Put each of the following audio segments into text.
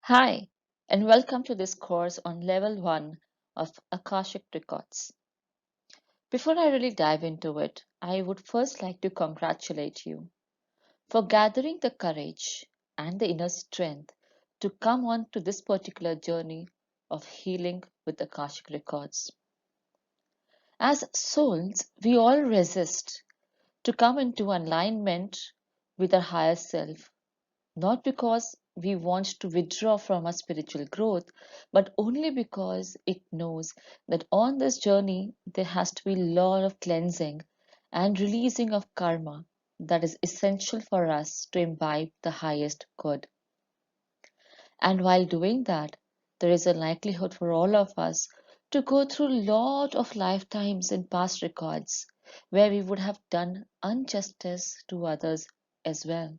Hi, and welcome to this course on Level 1 of Akashic Records. Before I really dive into it, I would first like to congratulate you for gathering the courage and the inner strength to come on to this particular journey of healing with Akashic Records. As souls, we all resist to come into alignment with our higher self, not because we want to withdraw from our spiritual growth, but only because it knows that on this journey there has to be a lot of cleansing and releasing of karma that is essential for us to imbibe the highest good. And while doing that, there is a likelihood for all of us to go through a lot of lifetimes in past records where we would have done injustice to others as well.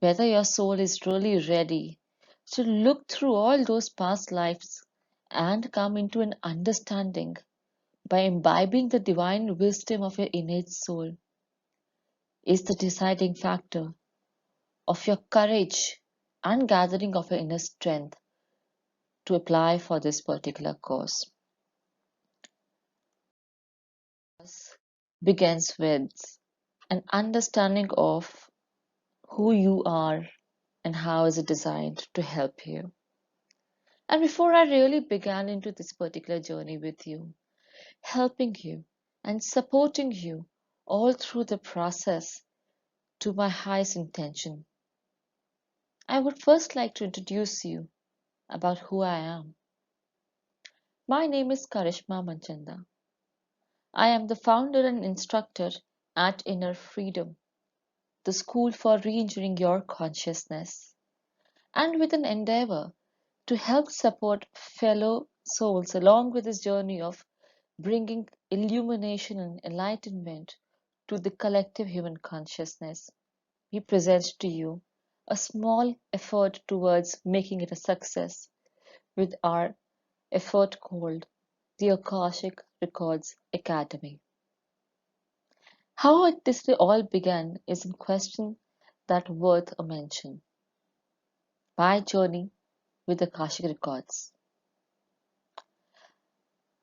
Whether your soul is really ready to look through all those past lives and come into an understanding by imbibing the divine wisdom of your innate soul is the deciding factor of your courage and gathering of your inner strength to apply for this particular course. This begins with an understanding of who you are and how is it designed to help you. And before I really began into this particular journey with you, helping you and supporting you all through the process to my highest intention, I would first like to introduce you about who I am. My name is Karishma Manchanda. I am the founder and instructor at Inner Freedom, the school for re-engineering your consciousness, and with an endeavor to help support fellow souls along with this journey of bringing illumination and enlightenment to the collective human consciousness. We present to you a small effort towards making it a success with our effort called the Akashic Records Academy. How this all began is a question that worth a mention. My journey with Akashic Records.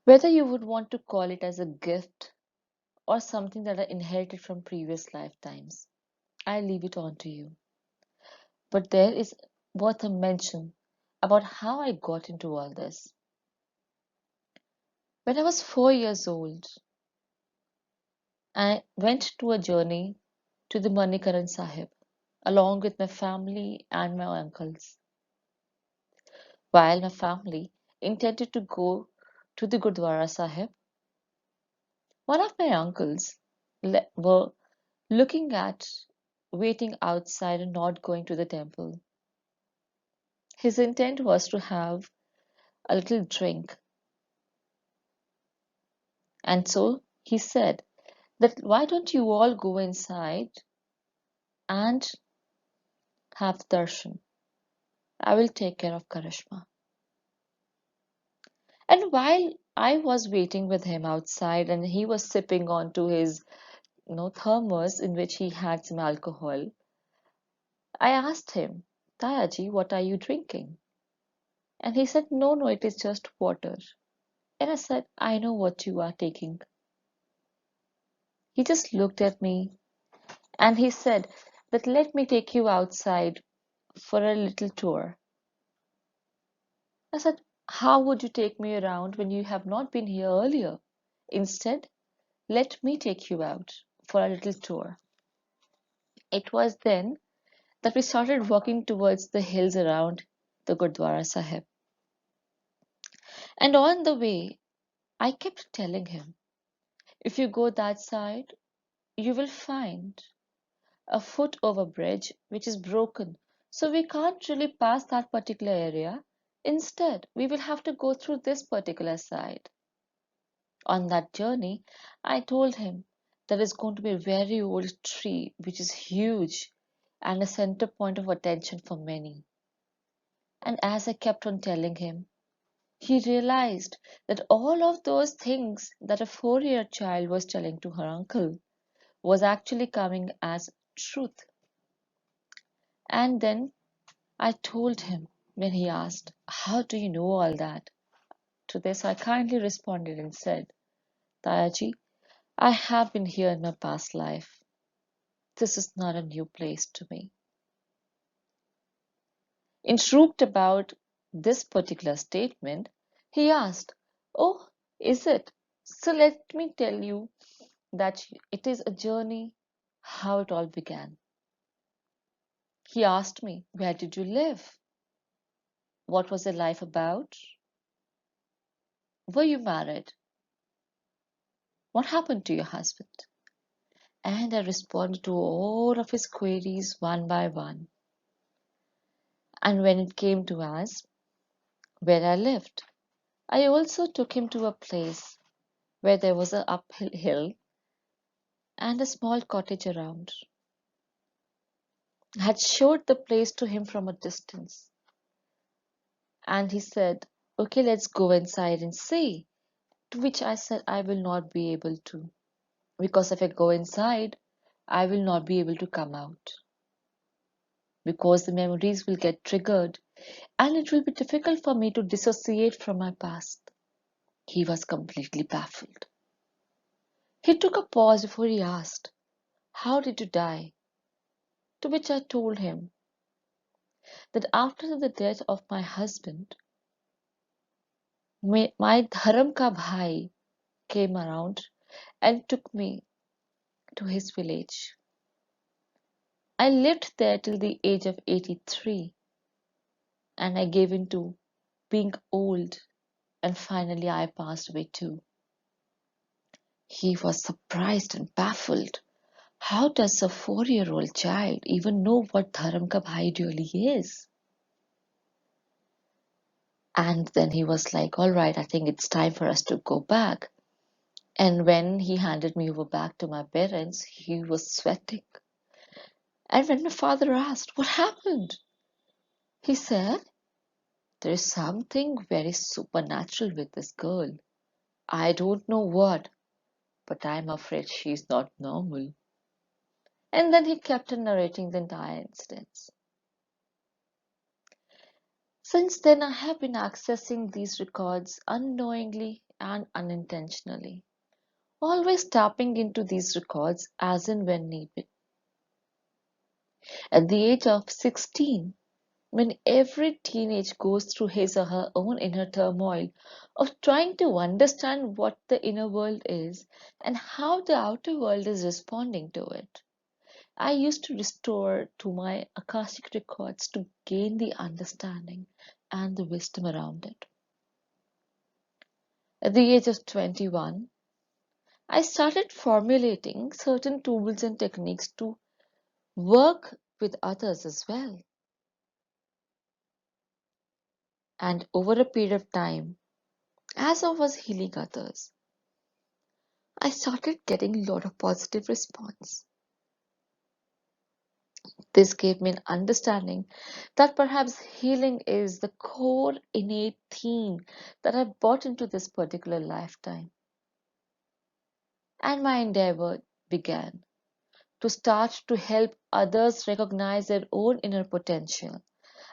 Whether you would want to call it as a gift or something that I inherited from previous lifetimes, I leave it on to you. But there is worth a mention about how I got into all this. When I was 4 years old, I went to a journey to the Manikaran Sahib along with my family and my uncles. While my family intended to go to the Gurdwara Sahib, one of my uncles were looking at waiting outside and not going to the temple. His intent was to have a little drink, and so he said that why don't you all go inside and have darshan? I will take care of Karishma. And while I was waiting with him outside and he was sipping onto his thermos in which he had some alcohol, I asked him, Tayaji, what are you drinking? And he said, no, no, it is just water. And I said, I know what you are taking. He just looked at me and he said that let me take you outside for a little tour. I said, how would you take me around when you have not been here earlier? Instead, let me take you out for a little tour. It was then that we started walking towards the hills around the Gurdwara Sahib. And on the way, I kept telling him, if you go that side, you will find a foot over bridge which is broken. So we can't really pass that particular area. Instead, we will have to go through this particular side. On that journey, I told him there is going to be a very old tree which is huge and a center point of attention for many. And as I kept on telling him, he realized that all of those things that a 4 year child was telling to her uncle was actually coming as truth. And then I told him when he asked, "How do you know all that?" To this, I kindly responded and said, "Tayaji, I have been here in my past life. This is not a new place to me." Intrigued about this particular statement, he asked, "Oh, is it? So let me tell you that it is a journey, how it all began." He asked me, "Where did you live? What was your life about? Were you married? What happened to your husband?" And I responded to all of his queries one by one. And when it came to us, where I lived, I also took him to a place where there was an uphill hill and a small cottage around. I had showed the place to him from a distance, and he said, "Okay, let's go inside and see." To which I said, "I will not be able to, because if I go inside, I will not be able to come out, because the memories will get triggered and it will be difficult for me to dissociate from my past." He was completely baffled. He took a pause before he asked, "How did you die?" To which I told him that after the death of my husband, my dharam ka bhai came around and took me to his village. I lived there till the age of 83, and I gave in to being old, and finally I passed away too. He was surprised and baffled. How does a 4-year-old child even know what Dharam ka bhai really is? And then he was like, "All right, I think it's time for us to go back." And when he handed me over back to my parents, he was sweating. And when my father asked, "What happened?" he said, "There is something very supernatural with this girl. I don't know what, but I'm afraid she's not normal." And then he kept on narrating the entire incidents. Since then, I have been accessing these records unknowingly and unintentionally, always tapping into these records as and when needed. At the age of 16, when every teenage goes through his or her own inner turmoil of trying to understand what the inner world is and how the outer world is responding to it, I used to restore to my Akashic records to gain the understanding and the wisdom around it. At the age of 21, I started formulating certain tools and techniques to work with others as well. And over a period of time, as I was healing others, I started getting a lot of positive response. This gave me an understanding that perhaps healing is the core innate theme that I brought into this particular lifetime. And my endeavor began to start to help others recognize their own inner potential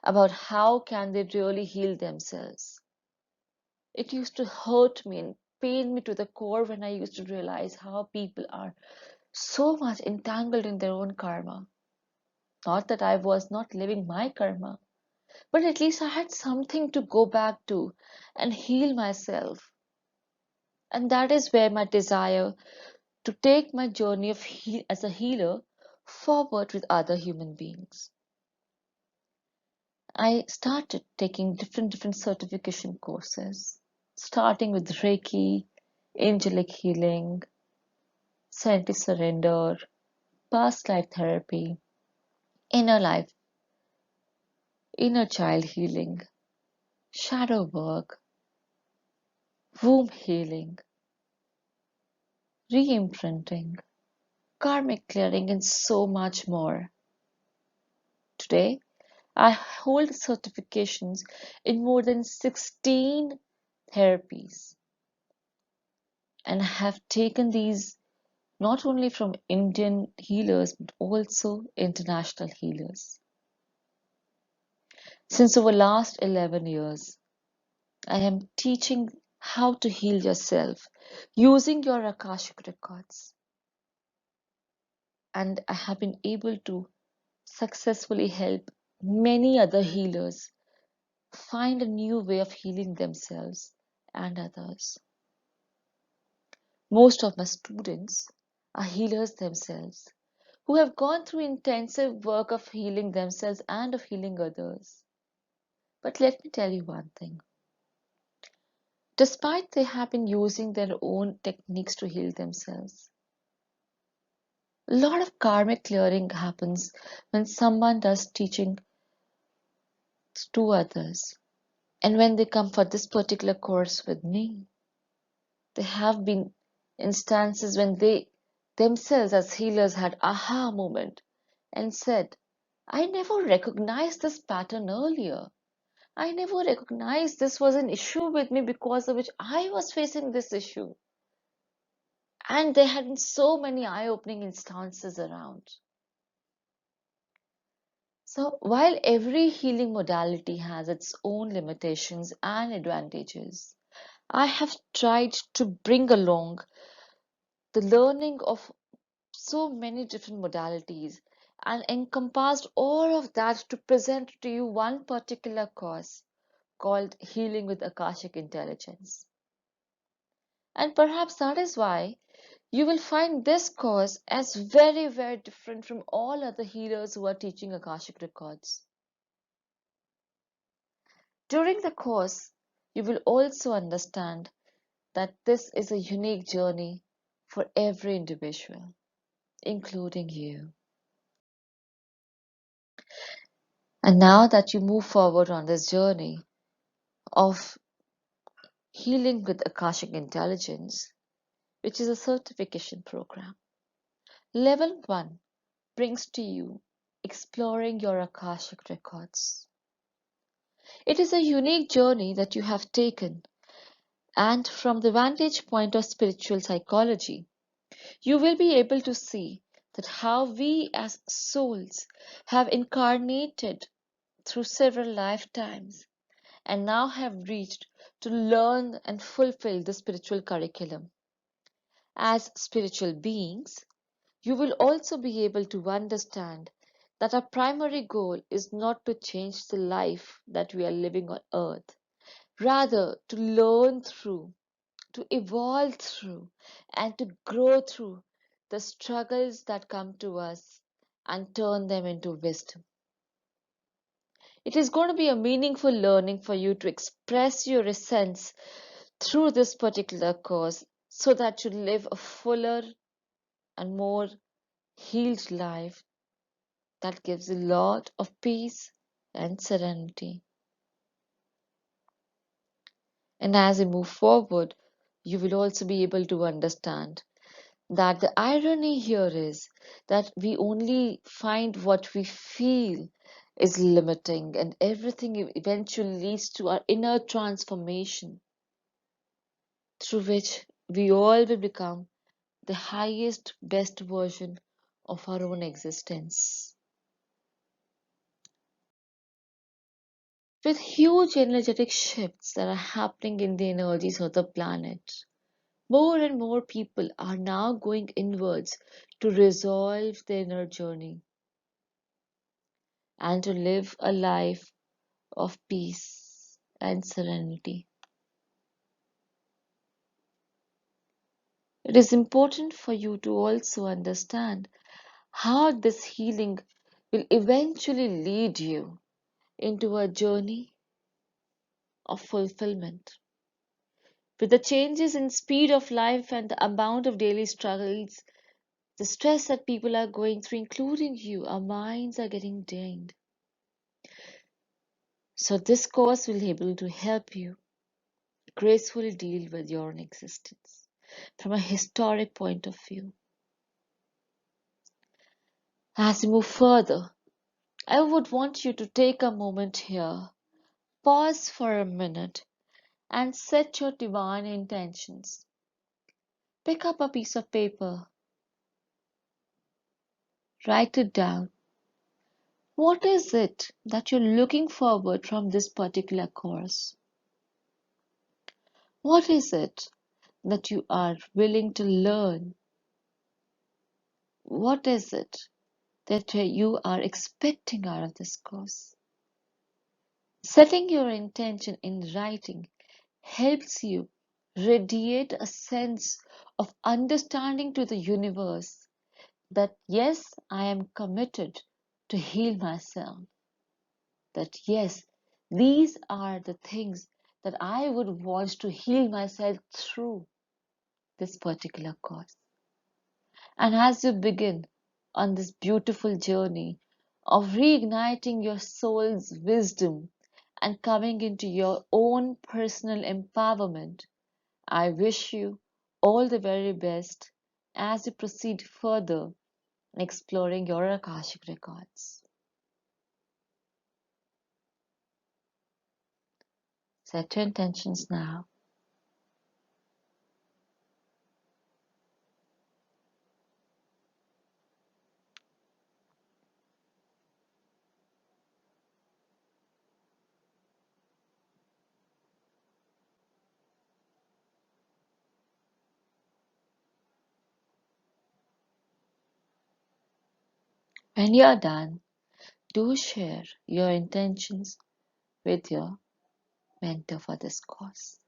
about how can they really heal themselves. It used to hurt me and pain me to the core when I used to realize how people are so much entangled in their own karma. Not that I was not living my karma, but at least I had something to go back to and heal myself. And that is where my desire to take my journey of as a healer forward with other human beings. I started taking different certification courses, starting with Reiki, angelic healing, scientific surrender, past life therapy, inner life, inner child healing, shadow work, womb healing, re-imprinting, karmic clearing, and so much more. Today, I hold certifications in more than 16 therapies and have taken these not only from Indian healers but also international healers. Since over last 11 years, I am teaching how to heal yourself using your Akashic records. And I have been able to successfully help many other healers find a new way of healing themselves and others. Most of my students are healers themselves who have gone through intensive work of healing themselves and of healing others. But let me tell you one thing. Despite they have been using their own techniques to heal themselves, a lot of karmic clearing happens when someone does teaching to others. And when they come for this particular course with me, there have been instances when they themselves as healers had aha moment and said, I never recognized this pattern earlier. I never recognized this was an issue with me because of which I was facing this issue. And there had been so many eye-opening instances around. So while every healing modality has its own limitations and advantages, I have tried to bring along the learning of so many different modalities and encompassed all of that to present to you one particular course called Healing with Akashic Intelligence. And perhaps that is why you will find this course as very, very different from all other healers who are teaching Akashic Records. During the course, you will also understand that this is a unique journey for every individual, including you. And now that you move forward on this journey of healing with Akashic Intelligence, which is a certification program, Level 1 brings to you exploring your Akashic records. It is a unique journey that you have taken, and from the vantage point of spiritual psychology, you will be able to see that how we as souls have incarnated through several lifetimes and now have reached to learn and fulfill the spiritual curriculum. As spiritual beings, you will also be able to understand that our primary goal is not to change the life that we are living on earth, rather to learn through, to evolve through, and to grow through the struggles that come to us and turn them into wisdom. It is going to be a meaningful learning for you to express your essence through this particular course so that you live a fuller and more healed life that gives a lot of peace and serenity. And as you move forward, you will also be able to understand that the irony here is that we only find what we feel is limiting, and everything eventually leads to our inner transformation through which we all will become the highest, best version of our own existence. With huge energetic shifts that are happening in the energies of the planet, more and more people are now going inwards to resolve their inner journey and to live a life of peace and serenity. It is important for you to also understand how this healing will eventually lead you into a journey of fulfillment. With the changes in speed of life and the amount of daily struggles, the stress that people are going through, including you, our minds are getting drained. So this course will be able to help you gracefully deal with your own existence from a historic point of view. As we move further, I would want you to take a moment here, pause for a minute, and set your divine intentions. Pick up a piece of paper, write it down, What is it that you're looking forward from this particular course? What is it that you are willing to learn? What is it that you are expecting out of this course? Setting your intention in writing helps you radiate a sense of understanding to the universe that yes, I am committed to heal myself. That yes, these are the things that I would want to heal myself through this particular course. And as you begin on this beautiful journey of reigniting your soul's wisdom and coming into your own personal empowerment, I wish you all the very best as you proceed further in exploring your Akashic records. Set your intentions now. When you are done, do share your intentions with your mentor for this course.